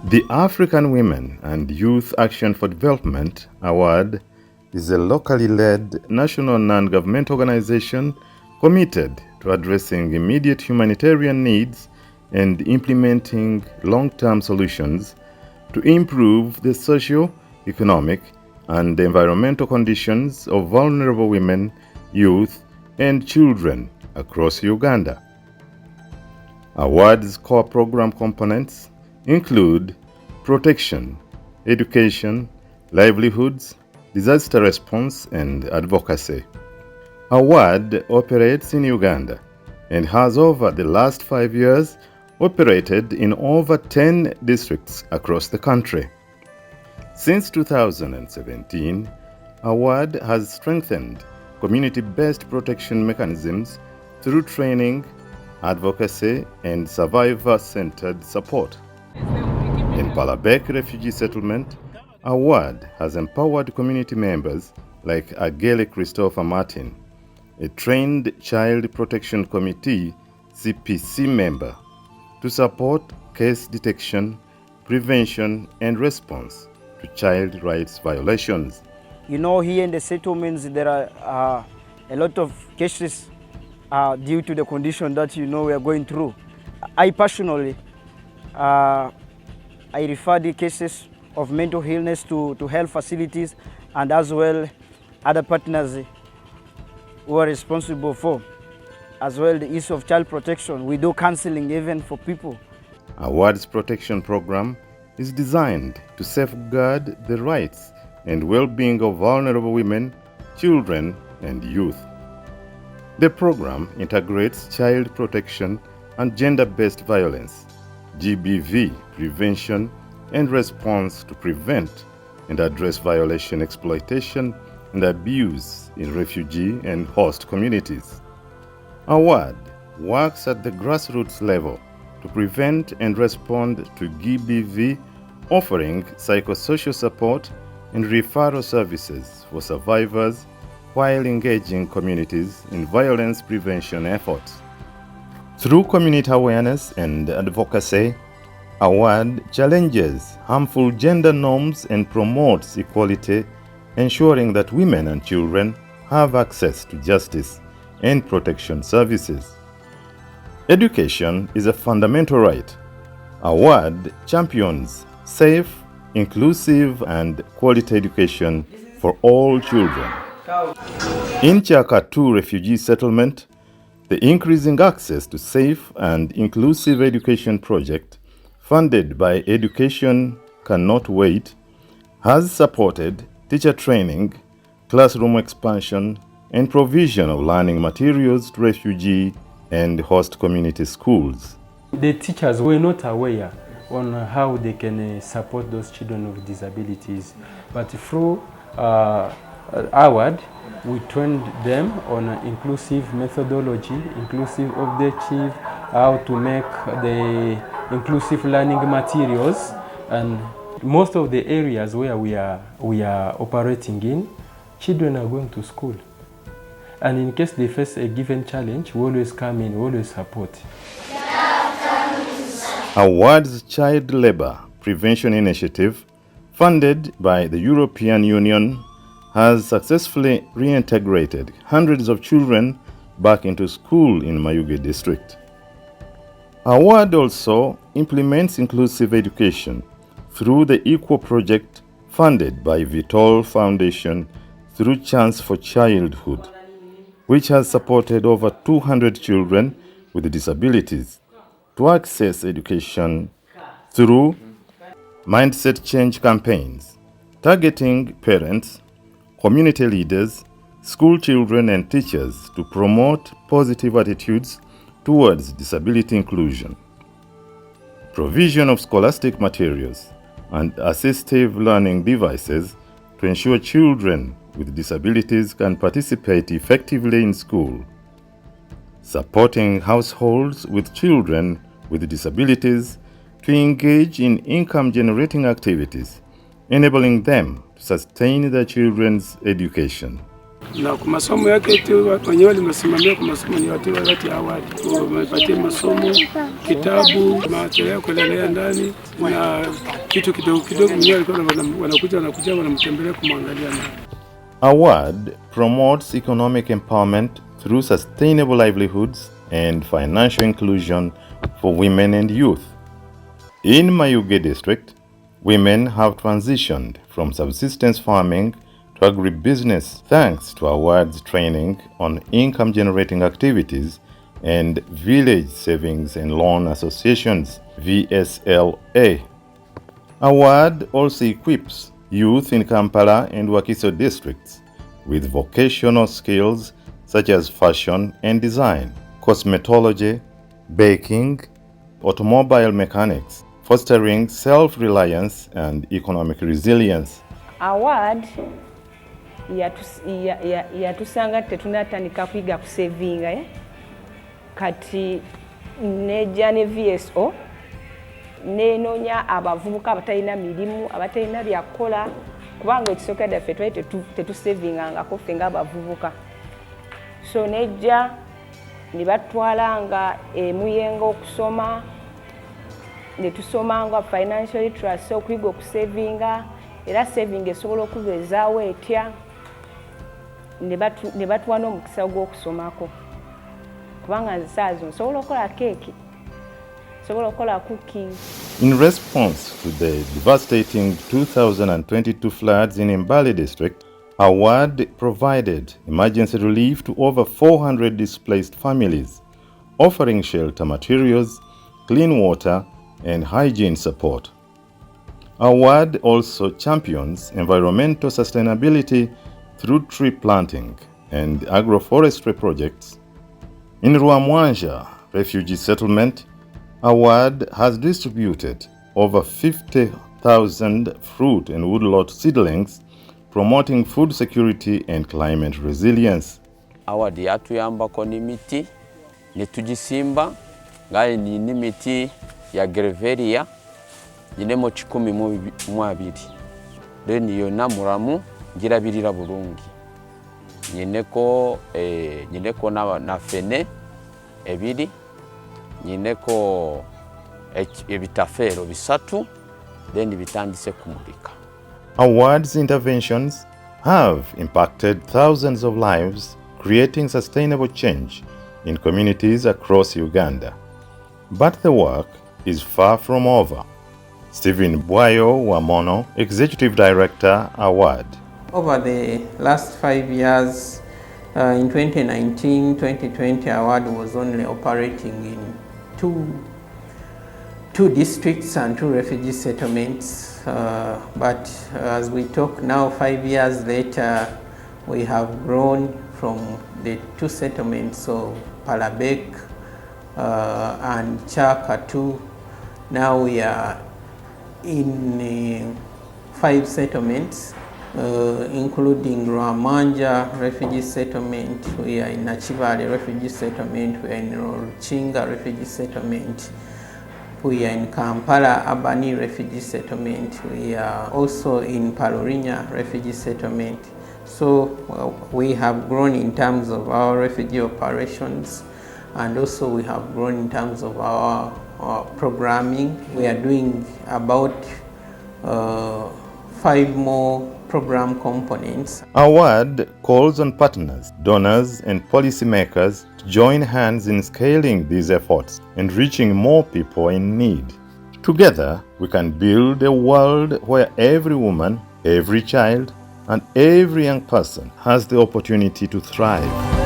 The African Women and Youth Action for Development Award is a locally led national non-government organization committed to addressing immediate humanitarian needs and implementing long-term solutions to improve the social, economic, and environmental conditions of vulnerable women, youth, and children across Uganda. Award's core program components include protection, education, livelihoods, disaster response, and advocacy. Awyad operates in Uganda and has over the last 5 years operated in over 10 districts across the country. Since 2017, Awyad has strengthened community-based protection mechanisms through training, advocacy, and survivor-centered support. In Palabek refugee settlement, Awyad has empowered community members like Agele Christopher Martin, a trained Child Protection Committee (CPC) member, to support case detection, prevention, and response to child rights violations. Here in the settlements, there are a lot of cases due to the condition that we are going through. I personally, I refer the cases of mental illness to health facilities and as well other partners who are responsible for, as well the issue of child protection. We do counseling even for people. Awyad's protection program is designed to safeguard the rights and well-being of vulnerable women, children, and youth. The program integrates child protection and gender-based violence, GBV prevention and response to prevent and address violation, exploitation, and abuse in refugee and host communities. Awyad works at the grassroots level to prevent and respond to GBV, offering psychosocial support and referral services for survivors while engaging communities in violence prevention efforts. Through community awareness and advocacy, Awyad challenges harmful gender norms and promotes equality, ensuring that women and children have access to justice and protection services. Education is a fundamental right. Awyad champions safe, inclusive, and quality education for all children. In Chakatu refugee settlement, the Increasing Access to Safe and Inclusive Education project, funded by Education Cannot Wait, has supported teacher training, classroom expansion, and provision of learning materials to refugee and host community schools. The teachers were not aware on how they can support those children with disabilities, but through Awyad, we trained them on inclusive methodology, inclusive objective, how to make the inclusive learning materials, and most of the areas where we are operating in, children are going to school. And in case they face a given challenge, we always come in, we always support. Awyad's Child Labor Prevention Initiative, funded by the European Union, has successfully reintegrated hundreds of children back into school in Mayuge district. Awyad also implements inclusive education through the Equal Project funded by Vitol Foundation through Chance for Childhood, which has supported over 200 children with disabilities to access education through mindset change campaigns, targeting parents, community leaders, school children, and teachers to promote positive attitudes towards disability inclusion. Provision of scholastic materials and assistive learning devices to ensure children with disabilities can participate effectively in school. Supporting households with children with disabilities to engage in income-generating activities, enabling them to sustain their children's education. Na kwa masomo yake tu wenyewe walimesimamia kwa masomo ni watu wakati Awyad wamepatia masomo, kitabu, material ya kuendelea ndani na kitu kidogo kidogo, mwenyewe alikuwa wanakuja wanamtembelea kumwangalia. Awyad promotes economic empowerment through sustainable livelihoods and financial inclusion for women and youth. In Mayuge district, women have transitioned from subsistence farming to agribusiness thanks to Awyad's training on income-generating activities and Village Savings and Loan Associations (VSLA). Awyad also equips youth in Kampala and Wakiso districts with vocational skills such as fashion and design, cosmetology, baking, automobile mechanics, fostering self-reliance and economic resilience. Awyad yatusanga tetunatandika kuyiga kusevinga kati nejja ne VSO nenonya abavubuka abatalina mirimu abatalina byakola kubanga ekisooka ddaffe twali tetusevingangako ffe ng'abavubuka, so nejja ne batwalanga emuyenga okusoma ne tusomanga financial literacy okuyiga okusevinga era saving esobola okubeezaawo etya ne batuwa n'omukisa gw'okusomako kubanga nze saazo nsobola okukola keeki, nsobola okukola cookies. In response to the devastating 2022 floods in Mbale district, Awyad provided emergency relief to over 400 displaced families, offering shelter materials, clean water, and hygiene support. Awyad also champions environmental sustainability through tree planting and agroforestry projects. In Rwamwanja refugee settlement, Awyad has distributed over 50,000 fruit and woodlot seedlings, promoting food security and climate resilience. Awyad yatuyambako n'emiti ne tugisimba ngaye nina emiti ya Greveria nyinemu 120 then yonna muramu girabirira bulungi, nyineko na fene ebiri, nyineko ebitafeero 3 then bitandise kumulika. Awyad's interventions have impacted thousands of lives, creating sustainable change in communities across Uganda. But the work is far from over. Stephen Bwayo Wamono, Executive Director, Awyad. Over the last 5 years, in 2019-2020, Awyad was only operating in two districts and 2 refugee settlements. But as we talk now, 5 years later, we have grown from the 2 settlements of Palabek and Chakatu. Now we are in 5 settlements, including Rwamanja refugee settlement, we are in Nachivale refugee settlement, we are in Ruchinga refugee settlement, we are in Kampala Abani refugee settlement, we are also in Palorinya refugee settlement. So we have grown in terms of our refugee operations, and also we have grown in terms of our programming. We are doing about 5 more program components. Awyad calls on partners, donors, and policymakers to join hands in scaling these efforts and reaching more people in need. Together, we can build a world where every woman, every child, and every young person has the opportunity to thrive.